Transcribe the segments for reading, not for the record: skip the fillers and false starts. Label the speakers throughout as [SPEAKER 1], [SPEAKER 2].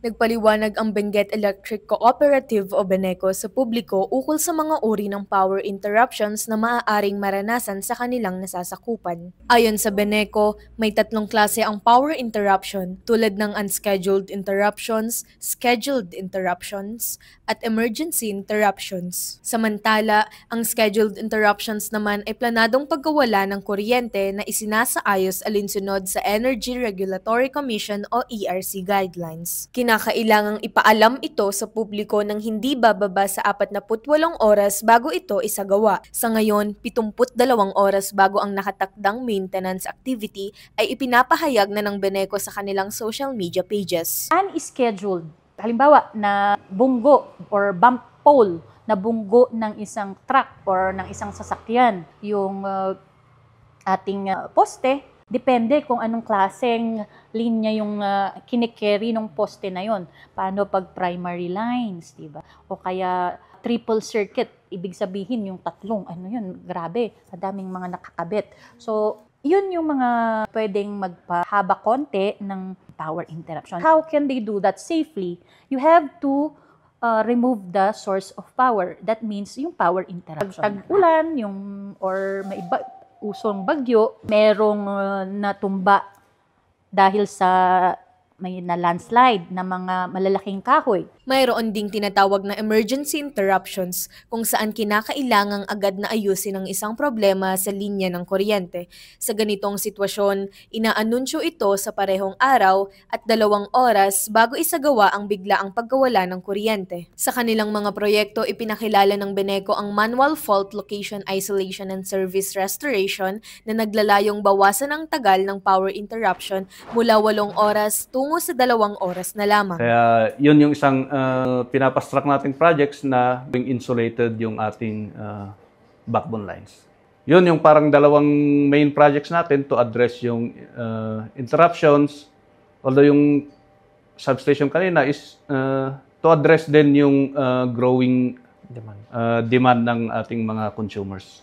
[SPEAKER 1] Nagpaliwanag ang Benguet Electric Cooperative o Beneco sa publiko ukol sa mga uri ng power interruptions na maaaring maranasan sa kanilang nasasakupan. Ayon sa Beneco, may tatlong klase ang power interruption tulad ng unscheduled interruptions, scheduled interruptions, at emergency interruptions. Samantala, ang scheduled interruptions naman ay planadong pagkawala ng kuryente na isinasaayos alinsunod sa Energy Regulatory Commission o ERC guidelines. Kinakailangang ipaalam ito sa publiko ng hindi bababa sa 48 oras bago ito isagawa. Sa ngayon, 72 oras bago ang nakatakdang maintenance activity ay ipinapahayag na ng Beneco sa kanilang social media pages.
[SPEAKER 2] Unscheduled, halimbawa na bunggo or bump pole na bunggo ng isang truck or ng isang sasakyan, yung ating poste, depende kung anong klaseng linya yung kinikerry ng poste na yon. Paano pag primary lines, diba? O kaya triple circuit, ibig sabihin yung tatlong, grabe, madaming mga nakakabit. So, yun yung mga pwedeng magpahaba konti ng power interruption. How can they do that safely? You have to remove the source of power. That means yung power interruption. Tag-ulan, or may usong bagyo, merong natumba dahil sa may na landslide na mga malalaking kahoy.
[SPEAKER 1] Mayroon ding tinatawag na emergency interruptions kung saan kinakailangang agad na ayusin ang isang problema sa linya ng kuryente. Sa ganitong sitwasyon, inaanunsyo ito sa parehong araw at 2 oras bago isagawa ang biglaang pagkawala ng kuryente. Sa kanilang mga proyekto, ipinakilala ng Beneco ang Manual Fault Location Isolation and Service Restoration na naglalayong bawasan ang tagal ng power interruption mula 8 oras tungo sa 2 oras na lamang.
[SPEAKER 3] Kaya yun yung isang pinapastruck nating projects na being insulated yung ating backbone lines. Yun yung parang dalawang main projects natin to address yung interruptions. Although yung substation kanina is to address din yung growing demand ng ating mga consumers.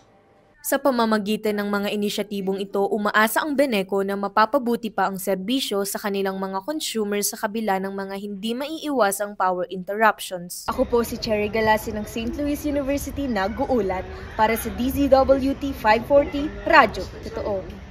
[SPEAKER 1] Sa pamamagitan ng mga inisyatibong ito, umaasa ang Beneco na mapapabuti pa ang serbisyo sa kanilang mga consumers sa kabila ng mga hindi maiiwasang power interruptions. Ako po si Cherry Galasi ng St. Louis University nag-uulat para sa DZWT 540 Radyo Totoo.